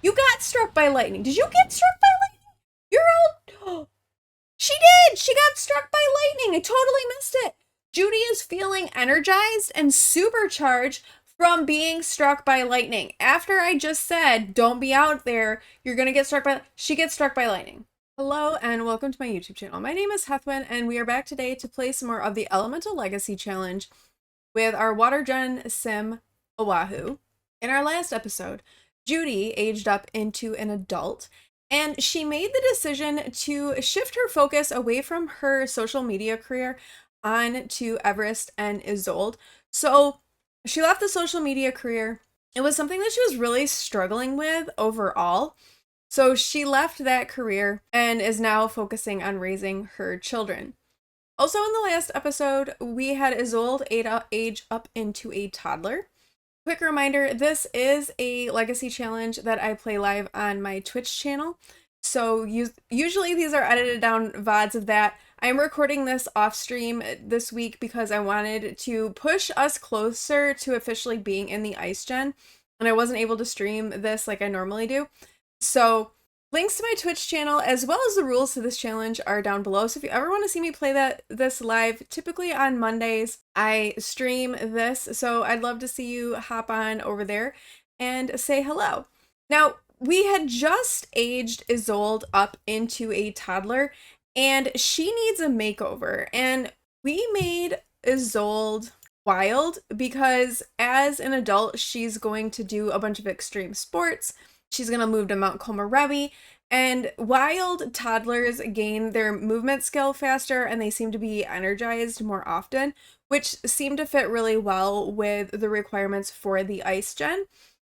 You got struck by lightning. Did you get struck by lightning? You're all. She did! She got struck by lightning. I totally missed it. Judy is feeling energized and supercharged from being struck by lightning. After I just said, don't be out there, you're gonna get struck by. She gets struck by lightning. Hello and welcome to my YouTube channel. My name is Heathwyn and we are back today to play some more of the Elemental Legacy Challenge with our Water Gen sim, Oahu. In our last episode, Judy aged up into an adult and she made the decision to shift her focus away from her social media career on to Everest and Isolde. So she left the social media career. It was something that she was really struggling with overall. So she left that career and is now focusing on raising her children. Also in the last episode, we had Isolde age up into a toddler. Quick reminder, this is a legacy challenge that I play live on my Twitch channel. So usually these are edited down VODs of that. I'm recording this off stream this week because I wanted to push us closer to officially being in the Ice Gen, and I wasn't able to stream this like I normally do. So links to my Twitch channel as well as the rules to this challenge are down below. So if you ever want to see me play this live, typically on Mondays, I stream this. So I'd love to see you hop on over there and say hello. Now, we had just aged Isolde up into a toddler and she needs a makeover. And we made Isolde wild because as an adult, she's going to do a bunch of extreme sports. She's going to move to Mount Komorebi, and wild toddlers gain their movement skill faster and they seem to be energized more often, which seemed to fit really well with the requirements for the Ice Gen.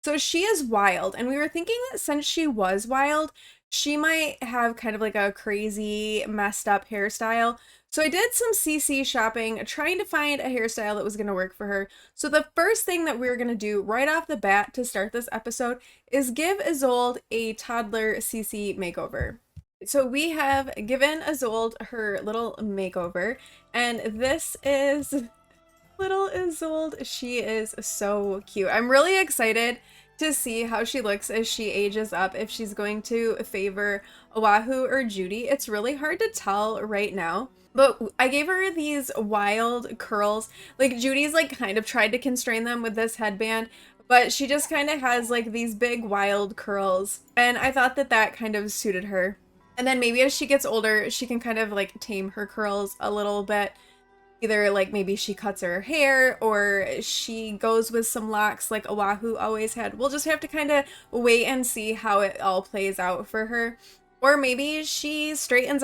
So she is wild, and we were thinking that since she was wild, she might have kind of like a crazy messed up hairstyle. So I did some CC shopping, trying to find a hairstyle that was going to work for her. So the first thing that we're going to do right off the bat to start this episode is give Isolde a toddler CC makeover. So we have given Isolde her little makeover, and this is little Isolde. She is so cute. I'm really excited to see how she looks as she ages up, if she's going to favor Oahu or Judy. It's really hard to tell right now. But I gave her these wild curls. Like Judy's like kind of tried to constrain them with this headband, but she just kind of has like these big wild curls. And I thought that that kind of suited her. And then maybe as she gets older, she can kind of like tame her curls a little bit. Either like maybe she cuts her hair or she goes with some locks like Oahu always had. We'll just have to kind of wait and see how it all plays out for her. Or maybe she straightens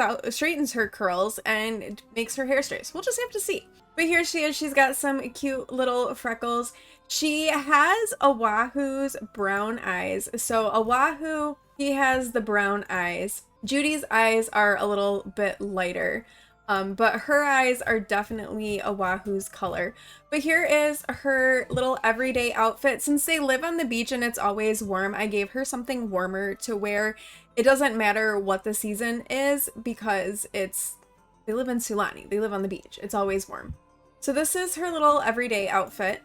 her curls and makes her hair straight. So we'll just have to see. But here she is. She's got some cute little freckles. She has Oahu's brown eyes. So Oahu, he has the brown eyes. Judy's eyes are a little bit lighter. But her eyes are definitely Oahu's color. But here is her little everyday outfit. Since they live on the beach and it's always warm, I gave her something warmer to wear. It doesn't matter what the season is because they live in Sulani. They live on the beach. It's always warm. So this is her little everyday outfit.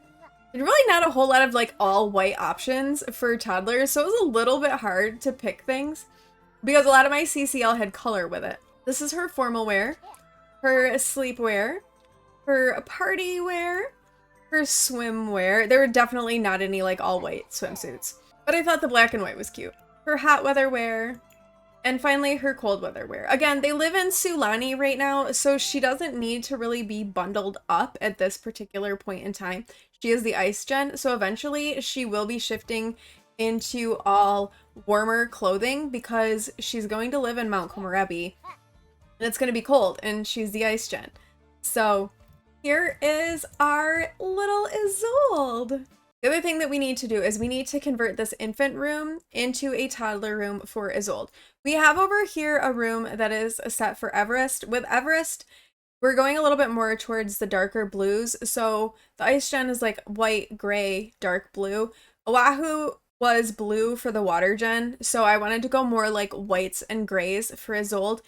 There's really not a whole lot of like all white options for toddlers, so it was a little bit hard to pick things because a lot of my CCL had color with it. This is her formal wear, her sleepwear, her party wear, her swimwear. There were definitely not any like all white swimsuits, but I thought the black and white was cute. Her hot weather wear, and finally her cold weather wear. Again, they live in Sulani right now, so she doesn't need to really be bundled up at this particular point in time. She is the Ice Gen, so eventually she will be shifting into all warmer clothing because she's going to live in Mount Komorebi. And it's going to be cold, and she's the Ice Gen. So here is our little Isolde. The other thing that we need to do is we need to convert this infant room into a toddler room for Isolde. We have over here a room that is set for Everest. With Everest, we're going a little bit more towards the darker blues. So the Ice Gen is like white, gray, dark blue. Oahu was blue for the Water Gen, so I wanted to go more like whites and grays for Isolde.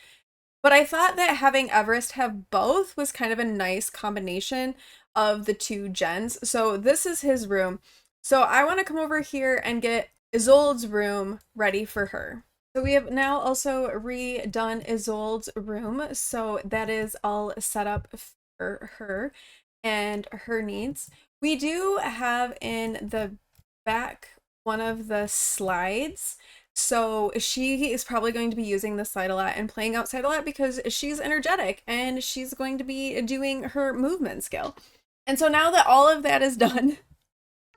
But I thought that having Everest have both was kind of a nice combination of the two gens. So this is his room. So I want to come over here and get Isolde's room ready for her. So we have now also redone Isolde's room. So that is all set up for her and her needs. We do have in the back one of the slides. So she is probably going to be using the slide a lot and playing outside a lot because she's energetic and she's going to be doing her movement skill. And so now that all of that is done,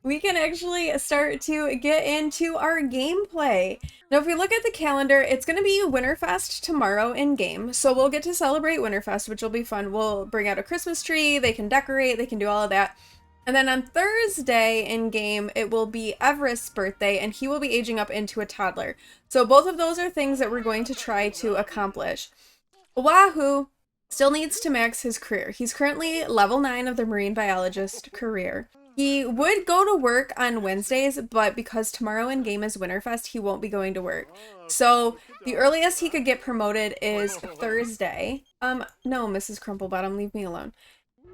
we can actually start to get into our gameplay. Now, if we look at the calendar, it's going to be Winterfest tomorrow in game. So we'll get to celebrate Winterfest, which will be fun. We'll bring out a Christmas tree, they can decorate, they can do all of that. And then on Thursday in game, it will be Everest's birthday, and he will be aging up into a toddler. So both of those are things that we're going to try to accomplish. Oahu still needs to max his career. He's currently level 9 of the marine biologist career. He would go to work on Wednesdays, but because tomorrow in game is Winterfest, he won't be going to work. So the earliest he could get promoted is Thursday. No, Mrs. Crumplebottom, leave me alone.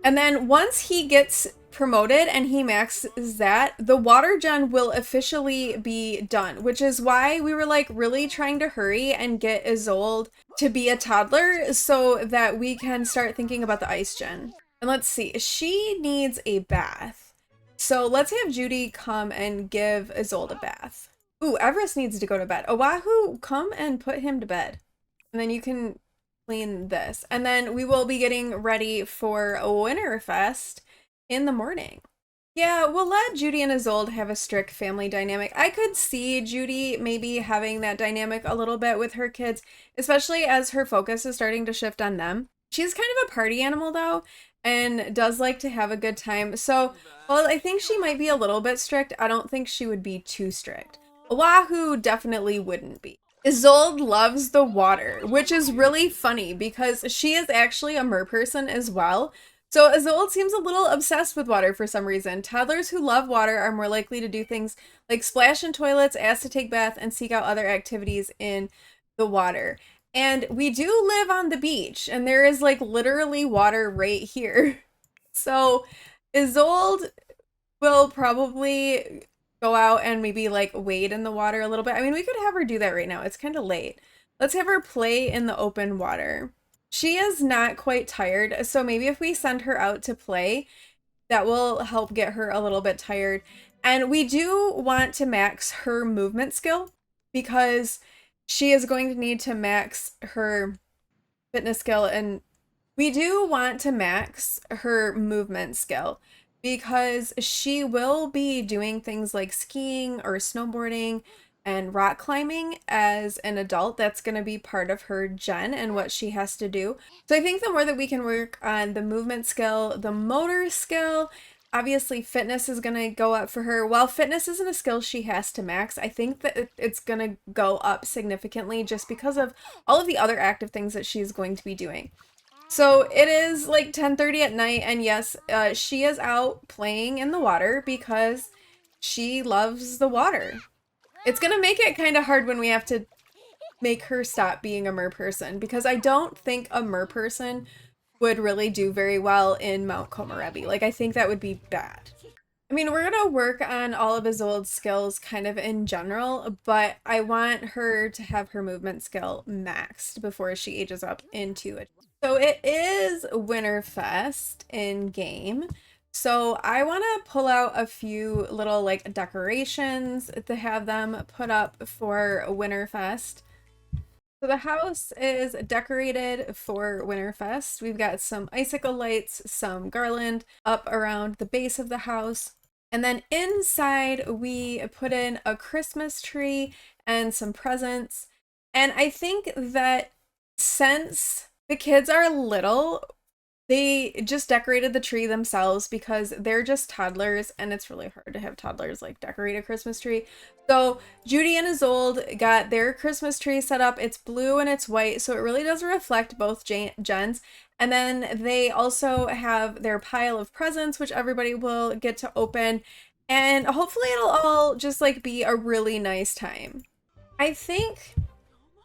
And then once he gets promoted and he maxes that, the water gen will officially be done, which is why we were like really trying to hurry and get Isolde to be a toddler so that we can start thinking about the ice gen. And let's see, she needs a bath. So let's have Judy come and give Isolde a bath. Ooh, Everest needs to go to bed. Oahu, come and put him to bed. And then you can clean this. And then we will be getting ready for Winterfest in the morning. Yeah, we'll let Judy and Isolde have a strict family dynamic. I could see Judy maybe having that dynamic a little bit with her kids, especially as her focus is starting to shift on them. She's kind of a party animal though, and does like to have a good time. So, while I think she might be a little bit strict, I don't think she would be too strict. Oahu definitely wouldn't be. Isolde loves the water, which is really funny because she is actually a mer person as well. So Isolde seems a little obsessed with water for some reason. Toddlers who love water are more likely to do things like splash in toilets, ask to take bath, and seek out other activities in the water. And we do live on the beach, and there is like literally water right here. So Isolde will probably go out and maybe like wade in the water a little bit. I mean, we could have her do that right now. It's kind of late. Let's have her play in the open water. She is not quite tired, so maybe if we send her out to play, that will help get her a little bit tired. And we do want to max her movement skill because she is going to need to max her fitness skill, and we do want to max her movement skill because she will be doing things like skiing or snowboarding and rock climbing as an adult. That's going to be part of her gen and what she has to do. So I think the more that we can work on the movement skill, the motor skill, obviously fitness is going to go up for her. While fitness isn't a skill she has to max, I think that it's going to go up significantly just because of all of the other active things that she's going to be doing. So it is like 10:30 at night, and yes, she is out playing in the water because she loves the water. It's gonna make it kind of hard when we have to make her stop being a mer person because I don't think a mer person would really do very well in Mount Komorebi. Like, I think that would be bad. I mean, we're gonna work on all of Isolde's skills kind of in general, but I want her to have her movement skill maxed before she ages up into it. So it is Winterfest in game. So I want to pull out a few little like decorations to have them put up for Winterfest. So the house is decorated for Winterfest. We've got some icicle lights, some garland up around the base of the house. And then inside we put in a Christmas tree and some presents. And I think that since the kids are little, they just decorated the tree themselves because they're just toddlers and it's really hard to have toddlers like decorate a Christmas tree. So Judy and Isolde got their Christmas tree set up. It's blue and it's white, so it really does reflect both gens. And then they also have their pile of presents, which everybody will get to open. And hopefully it'll all just like be a really nice time. I think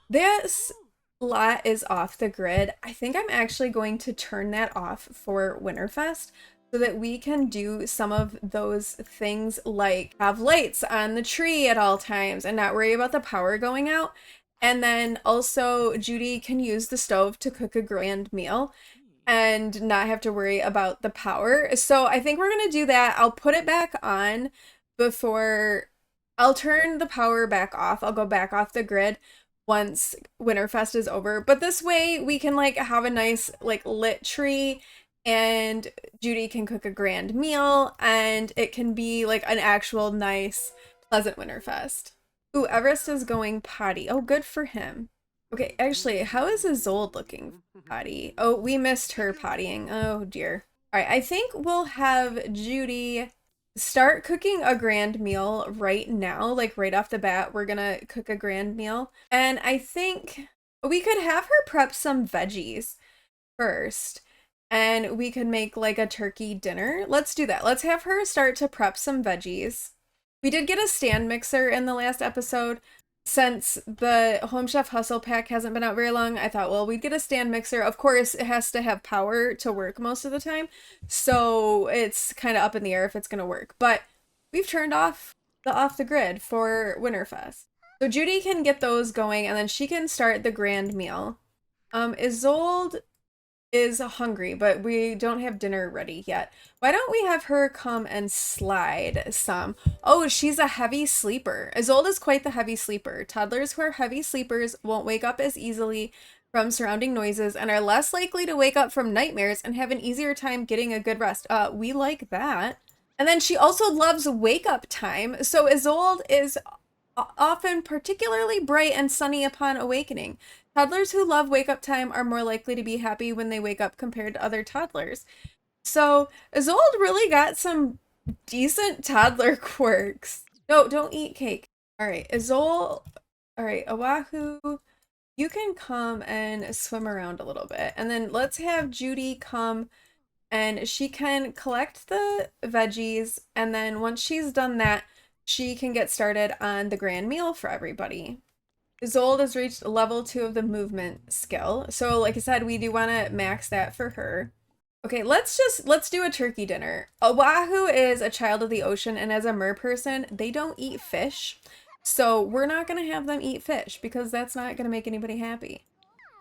this lot is off the grid. I think I'm actually going to turn that off for Winterfest so that we can do some of those things like have lights on the tree at all times and not worry about the power going out. And then also Judy can use the stove to cook a grand meal and not have to worry about the power. So I think we're going to do that. I'll put it back on before I'll turn the power back off. I'll go back off the grid once Winterfest is over. But this way we can like have a nice like lit tree and Judy can cook a grand meal and it can be like an actual nice pleasant Winterfest. Ooh, Everest is going potty. Oh, good for him. Okay, actually, how is Isolde looking potty? Oh, we missed her pottying. Oh dear. All right, I think we'll have Judy start cooking a grand meal right now, like right off the bat. We're gonna cook a grand meal. And I think we could have her prep some veggies first. And we could make like a turkey dinner. Let's do that. Let's have her start to prep some veggies. We did get a stand mixer in the last episode. Since the Home Chef Hustle Pack hasn't been out very long, I thought, well, we'd get a stand mixer. Of course, it has to have power to work most of the time. So it's kind of up in the air if it's going to work. But we've turned off the grid for Winterfest. So Judy can get those going and then she can start the grand meal. Isolde is hungry, but we don't have dinner ready yet. Why don't we have her come and slide some? Oh, she's a heavy sleeper. Isolde is quite the heavy sleeper. Toddlers who are heavy sleepers won't wake up as easily from surrounding noises and are less likely to wake up from nightmares and have an easier time getting a good rest. We like that. And then she also loves wake up time. So Isolde is often particularly bright and sunny upon awakening. Toddlers who love wake up time are more likely to be happy when they wake up compared to other toddlers. So Isolde really got some decent toddler quirks. No, don't eat cake. All right, Isolde. All right, Oahu, you can come and swim around a little bit. And then let's have Judy come and she can collect the veggies. And then once she's done that, she can get started on the grand meal for everybody. Isolde has reached level 2 of the movement skill. So like I said, we do want to max that for her. Okay, let's do a turkey dinner. Oahu is a child of the ocean, and as a mer person, they don't eat fish. So we're not going to have them eat fish because that's not going to make anybody happy.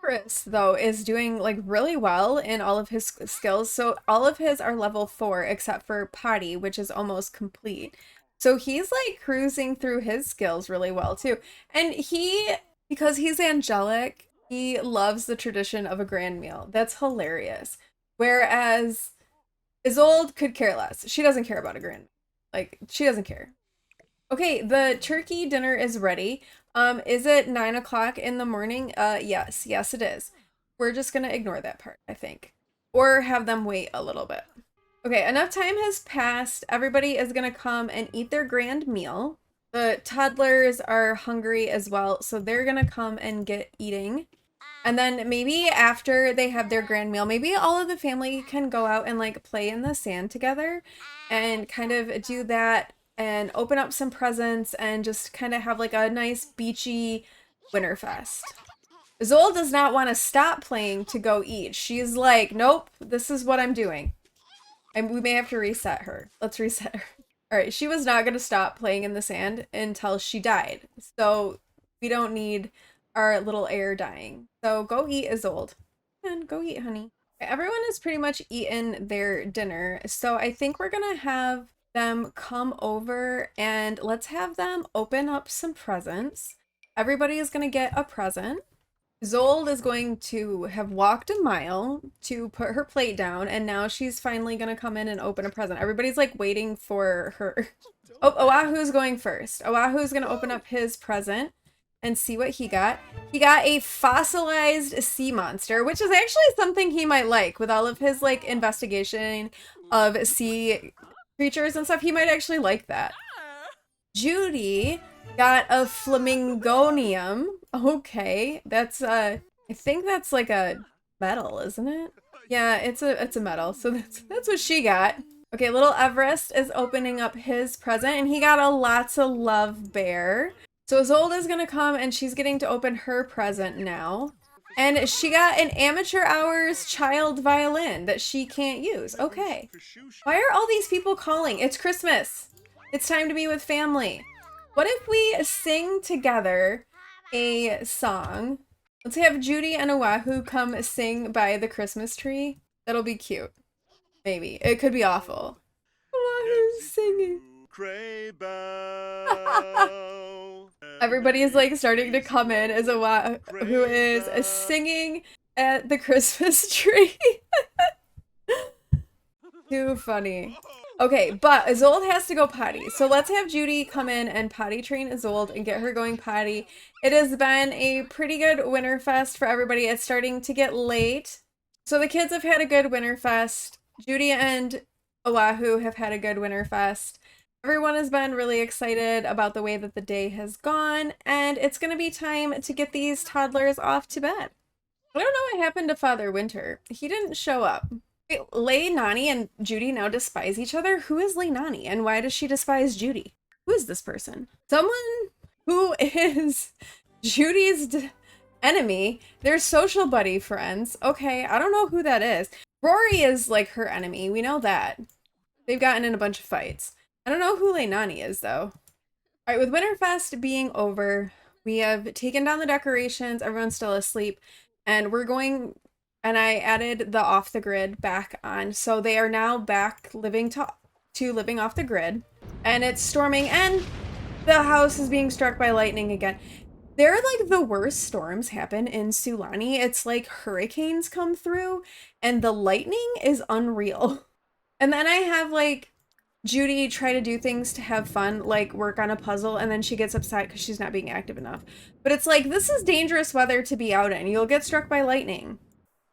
Chris, though, is doing like really well in all of his skills. So all of his are level 4 except for potty, which is almost complete. So he's like cruising through his skills really well too. And because he's angelic, he loves the tradition of a grand meal. That's hilarious. Whereas Isolde could care less. She doesn't care about a grand meal. Like, she doesn't care. Okay, the turkey dinner is ready. Is it 9 o'clock in the morning? Yes, it is. We're just gonna ignore that part, I think. Or have them wait a little bit. Okay, enough time has passed. Everybody is gonna come and eat their grand meal. The toddlers are hungry as well, so they're gonna come and get eating. And then maybe after they have their grand meal, maybe all of the family can go out and like play in the sand together and kind of do that and open up some presents and just kind of have like a nice beachy Winterfest. Isolde does not want to stop playing to go eat. She's like, nope, this is what I'm doing. And we may have to reset her. Let's reset her. All right, she was not going to stop playing in the sand until she died. So we don't need our little heir dying. So go eat, Isolde. And go eat, honey. Everyone has pretty much eaten their dinner. So I think we're going to have them come over and let's have them open up some presents. Everybody is going to get a present. Isolde is going to have walked a mile to put her plate down, and now she's finally going to come in and open a present. Everybody's like waiting for her. Oh, Oahu's going first. Oahu's going to open up his present and see what he got. He got a fossilized sea monster, which is actually something he might like with all of his like investigation of sea creatures and stuff. He might actually like that. Judy got a flamingonium. Okay, that's I think that's like a metal, isn't it? Yeah, it's a metal. So that's what she got. Okay, little Everest is opening up his present and he got a lots of love bear. So Isolde is gonna come and she's getting to open her present now. And she got an amateur hours child violin that she can't use. Okay. Why are all these people calling? It's Christmas. It's time to be with family. What if we sing together a song? Let's have Judy and Oahu come sing by the Christmas tree. That'll be cute. Maybe. It could be awful. Oahu's singing. Everybody is like starting to come in as Oahu is singing at the Christmas tree. Too funny. Okay, but Isolde has to go potty. So let's have Judy come in and potty train Isolde and get her going potty. It has been a pretty good Winterfest for everybody. It's starting to get late. So the kids have had a good Winterfest. Judy and Oahu have had a good Winterfest. Everyone has been really excited about the way that the day has gone, and it's going to be time to get these toddlers off to bed. I don't know what happened to Father Winter. He didn't show up. Wait, Lei Nani and Judy now despise each other? Who is Lei Nani, and why does she despise Judy? Who is this person? Someone who is Judy's enemy. They're social buddy friends. Okay, I don't know who that is. Rory is like her enemy. We know that. They've gotten in a bunch of fights. I don't know who Lei Nani is, though. All right, with Winterfest being over, we have taken down the decorations. Everyone's still asleep. And we're going... And I added the off the grid back on. So they are now back living to living off the grid. And it's storming and the house is being struck by lightning again. They're like the worst storms happen in Sulani. It's like hurricanes come through and the lightning is unreal. And then I have like Judy try to do things to have fun, like work on a puzzle, and then she gets upset because she's not being active enough. But it's like, this is dangerous weather to be out in. You'll get struck by lightning.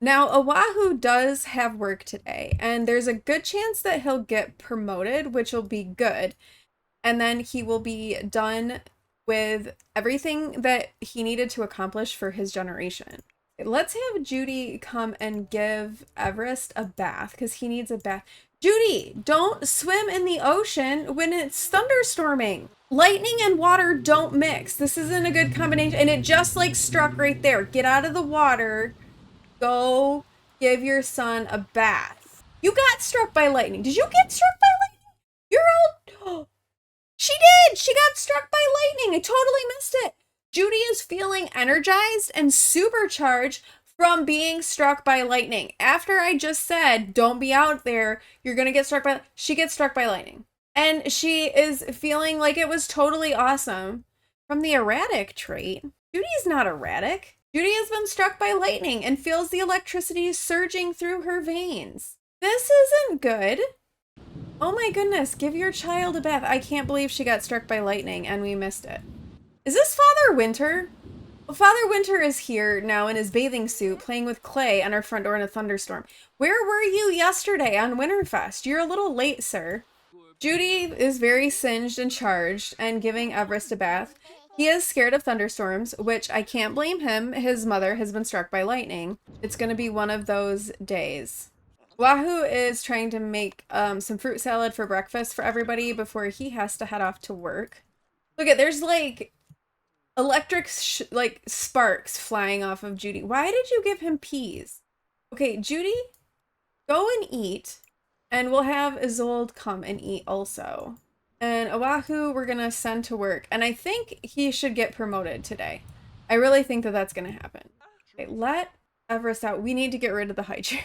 Now, Oahu does have work today, and there's a good chance that he'll get promoted, which will be good. And then he will be done with everything that he needed to accomplish for his generation. Let's have Judy come and give Everest a bath, because he needs a bath. Judy, don't swim in the ocean when it's thunderstorming. Lightning and water don't mix. This isn't a good combination, and it just like struck right there. Get out of the water. Go give your son a bath. You got struck by lightning. Did you get struck by lightning? You're all... She did! She got struck by lightning. I totally missed it. Judy is feeling energized and supercharged from being struck by lightning. After I just said, don't be out there, you're gonna get struck by... She gets struck by lightning. And she is feeling like it was totally awesome. From the erratic trait, Judy's not erratic. Judy has been struck by lightning and feels the electricity surging through her veins. This isn't good. Oh my goodness, give your child a bath. I can't believe she got struck by lightning and we missed it. Is this Father Winter? Well, Father Winter is here now in his bathing suit playing with clay on our front door in a thunderstorm. Where were you yesterday on Winterfest? You're a little late, sir. Judy is very singed and charged and giving Everest a bath. He is scared of thunderstorms, which I can't blame him. His mother has been struck by lightning. It's going to be one of those days. Oahu is trying to make some fruit salad for breakfast for everybody before he has to head off to work. Look at, there's like electric like sparks flying off of Judy. Why did you give him peas? Okay, Judy, go and eat, and we'll have Isolde come and eat also. And Oahu, we're going to send to work. And I think he should get promoted today. I really think that that's going to happen. Okay, let Everest out. We need to get rid of the high chair.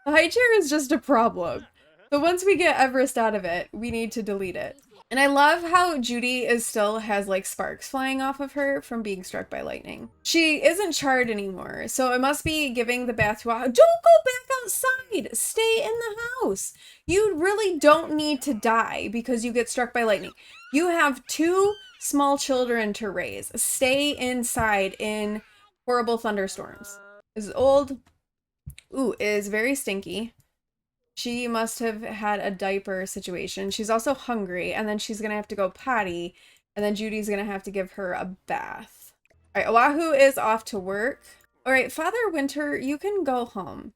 The high chair is just a problem. So once we get Everest out of it, we need to delete it. And I love how Judy still has like sparks flying off of her from being struck by lightning. She isn't charred anymore, so it must be giving the bath to Oahu. Don't go back outside. Stay in the house. You really don't need to die because you get struck by lightning. You have 2 small children to raise. Stay inside in horrible thunderstorms. Isolde, is very stinky. She must have had a diaper situation. She's also hungry, and then she's gonna have to go potty, and then Judy's gonna have to give her a bath. All right, Oahu is off to work. All right, Father Winter, you can go home.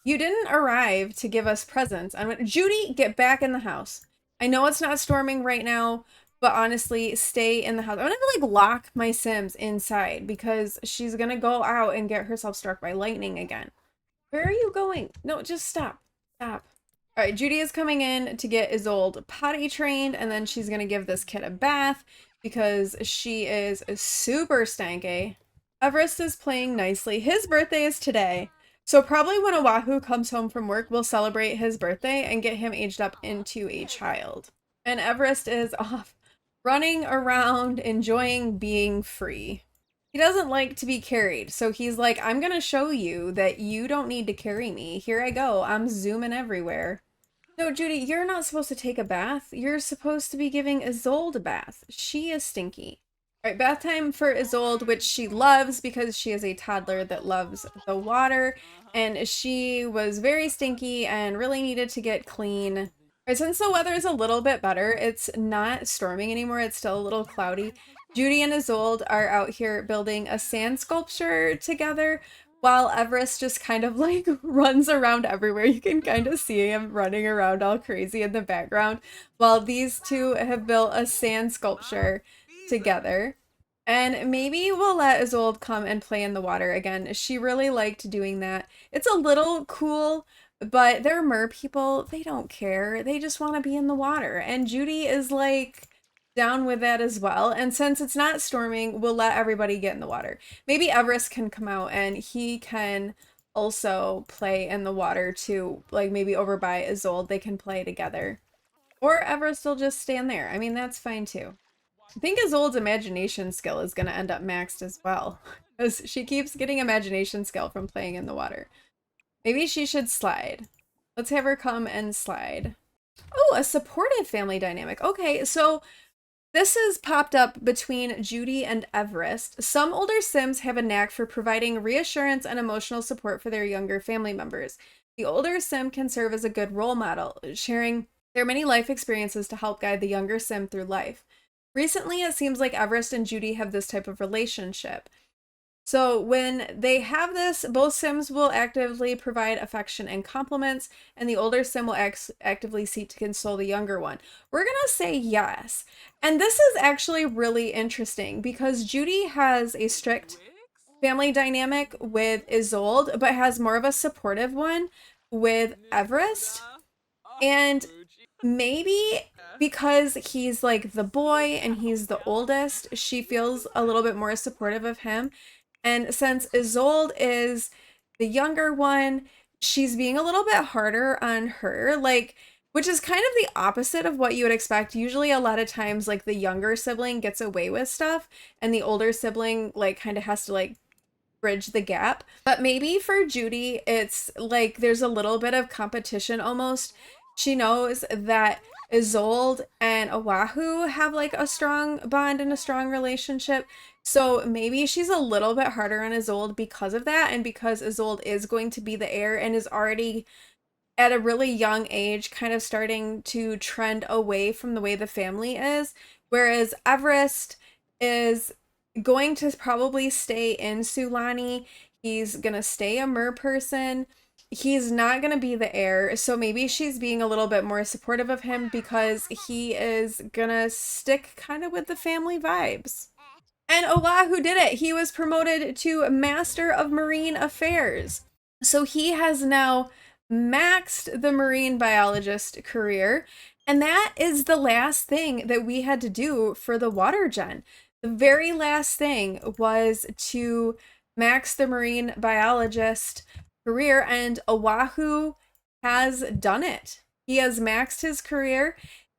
You didn't arrive to give us presents. Judy, get back in the house. I know it's not storming right now, but honestly, stay in the house. I'm gonna like lock my Sims inside because she's gonna go out and get herself struck by lightning again. Where are you going? No, just stop. Stop. All right, Judy is coming in to get Isolde potty trained, and then she's gonna give this kid a bath because she is super stanky. Everest is playing nicely. His birthday is today. So probably when Oahu comes home from work, we'll celebrate his birthday and get him aged up into a child. And Everest is off running around, enjoying being free. He doesn't like to be carried, so he's like, I'm gonna show you that you don't need to carry me. Here I go. I'm zooming everywhere. No, Judy, you're not supposed to take a bath. You're supposed to be giving Isolde a bath. She is stinky. All right, bath time for Isolde, which she loves because she is a toddler that loves the water, and she was very stinky and really needed to get clean. All right, since the weather is a little bit better, it's not storming anymore. It's still a little cloudy. Judy and Isolde are out here building a sand sculpture together, while Everest just kind of like runs around everywhere. You can kind of see him running around all crazy in the background, while these two have built a sand sculpture together. And maybe we'll let Isolde come and play in the water again. She really liked doing that. It's a little cool, but they're mer people. They don't care. They just want to be in the water. And Judy is like down with that as well. And since it's not storming, we'll let everybody get in the water. Maybe Everest can come out and he can also play in the water too. Like maybe over by Isolde, they can play together. Or Everest will just stand there. I mean, that's fine too. I think Isolde's imagination skill is going to end up maxed as well. Because she keeps getting imagination skill from playing in the water. Maybe she should slide. Let's have her come and slide. Oh, a supportive family dynamic. Okay, so this has popped up between Judy and Everest. Some older Sims have a knack for providing reassurance and emotional support for their younger family members. The older Sim can serve as a good role model, sharing their many life experiences to help guide the younger Sim through life. Recently, it seems like Everest and Judy have this type of relationship. So when they have this, both Sims will actively provide affection and compliments, and the older Sim will actively seek to console the younger one. We're going to say yes. And this is actually really interesting because Judy has a strict family dynamic with Isolde, but has more of a supportive one with Everest. And maybe because he's like the boy and he's the oldest, she feels a little bit more supportive of him. And since Isolde is the younger one, she's being a little bit harder on her, like, which is kind of the opposite of what you would expect. Usually, a lot of times, like, the younger sibling gets away with stuff, and the older sibling, like, kind of has to, like, bridge the gap. But maybe for Judy, it's like there's a little bit of competition almost. She knows that Isolde and Oahu have like a strong bond and a strong relationship. So maybe she's a little bit harder on Isolde because of that, and because Isolde is going to be the heir and is already at a really young age kind of starting to trend away from the way the family is, whereas Everest is going to probably stay in Sulani. He's gonna stay a mer person. He's not gonna be the heir, so maybe she's being a little bit more supportive of him because he is gonna stick kind of with the family vibes. And Oahu did it. He was promoted to Master of Marine Affairs. So he has now maxed the marine biologist career. And that is the last thing that we had to do for the water gen. The very last thing was to max the marine biologist career, and Oahu has done it. He has maxed his career.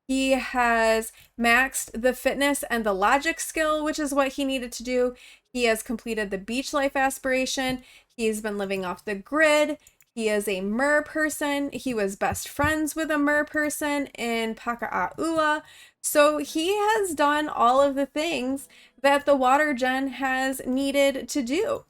He has maxed the fitness and the logic skill, which is what he needed to do. He has completed the beach life aspiration. He's been living off the grid. He is a mer person. He was best friends with a mer person in Paka'aua. So he has done all of the things that the water gen has needed to do.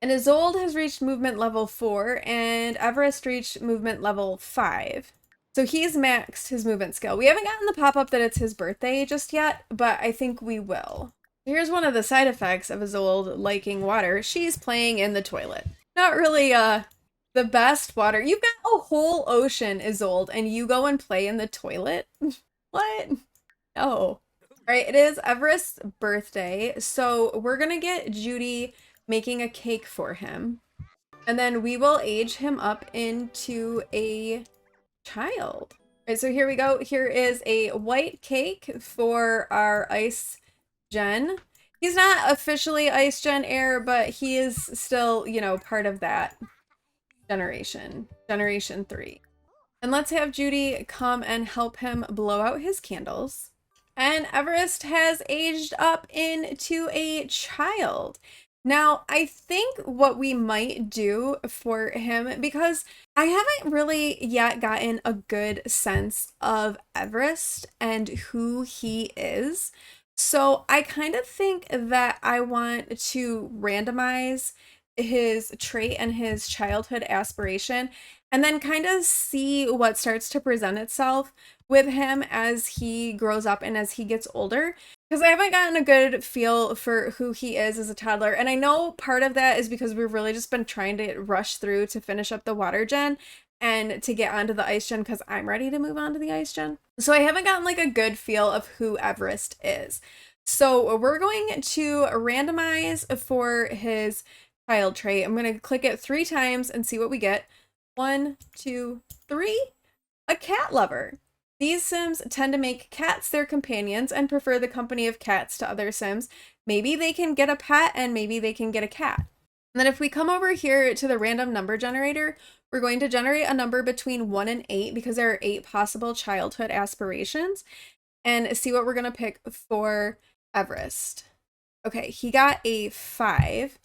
And Isolde has reached movement level 4, and Everest reached movement level 5. So he's maxed his movement skill. We haven't gotten the pop-up that it's his birthday just yet, but I think we will. Here's one of the side effects of Isolde liking water. She's playing in the toilet. Not really the best water. You've got a whole ocean, Isolde, and you go and play in the toilet? What? No. All right, it is Everest's birthday, so we're gonna get Judy making a cake for him. And then we will age him up into a child. All right, so here we go. Here is a white cake for our Ice Gen. He's not officially Ice Gen heir, but he is still, you know, part of that generation, Generation 3. And let's have Judy come and help him blow out his candles. And Everest has aged up into a child. Now, I think what we might do for him, because I haven't really yet gotten a good sense of Everest and who he is. So I kind of think that I want to randomize his trait and his childhood aspiration and then kind of see what starts to present itself with him as he grows up and as he gets older, because I haven't gotten a good feel for who he is as a toddler. And I know part of that is because we've really just been trying to rush through to finish up the water gen and to get onto the ice gen because I'm ready to move on to the ice gen. So I haven't gotten like a good feel of who Everest is. So we're going to randomize for his child trait. I'm going to click it 3 times and see what we get. 1, 2, 3. A cat lover. These Sims tend to make cats their companions and prefer the company of cats to other Sims. Maybe they can get a pet and maybe they can get a cat. And then if we come over here to the random number generator, we're going to generate a number between 1 and 8 because there are 8 possible childhood aspirations, and see what we're going to pick for Everest. Okay, he got a 5,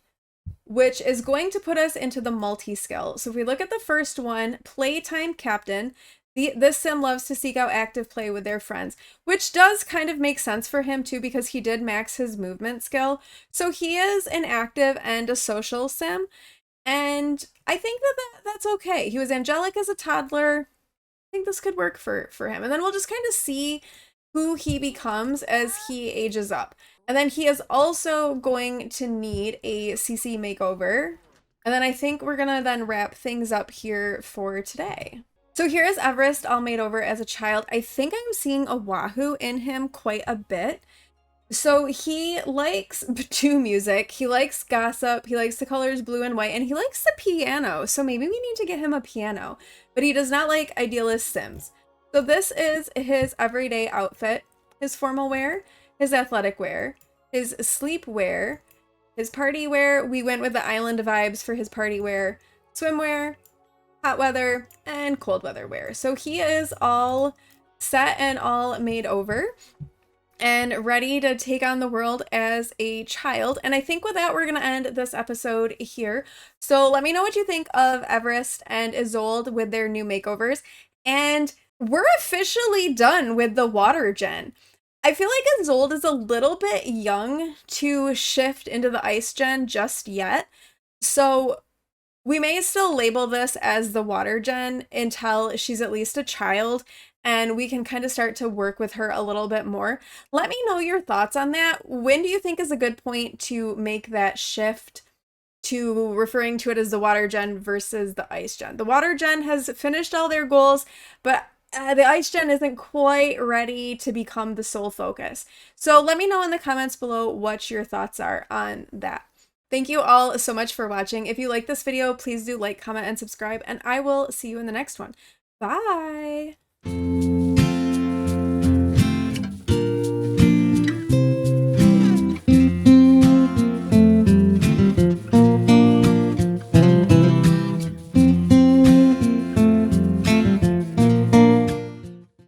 which is going to put us into the multi-skill. So if we look at the first one, Playtime Captain, this sim loves to seek out active play with their friends, which does kind of make sense for him too because he did max his movement skill. So he is an active and a social sim, and I think that's okay. He was angelic as a toddler. I think this could work for him. And then we'll just kind of see who he becomes as he ages up. And then he is also going to need a CC makeover. And then I think we're gonna then wrap things up here for today. So here is Everest all made over as a child. I think I'm seeing Oahu in him quite a bit. So he likes to music, he likes gossip, he likes the colors blue and white, and he likes the piano. So maybe we need to get him a piano, but he does not like idealist Sims. So this is his everyday outfit, his formal wear, his athletic wear, his sleep wear, his party wear. We went with the island vibes for his party wear, swimwear, hot weather, and cold weather wear. So he is all set and all made over and ready to take on the world as a child. And I think with that, we're going to end this episode here. So let me know what you think of Everest and Isolde with their new makeovers. And we're officially done with the water gen. I feel like Isolde is a little bit young to shift into the ice gen just yet. So we may still label this as the water gen until she's at least a child and we can kind of start to work with her a little bit more. Let me know your thoughts on that. When do you think is a good point to make that shift to referring to it as the water gen versus the ice gen? The water gen has finished all their goals, but the ice gen isn't quite ready to become the sole focus. So let me know in the comments below what your thoughts are on that. Thank you all so much for watching. If you like this video, please do like, comment, and subscribe, and I will see you in the next one. Bye!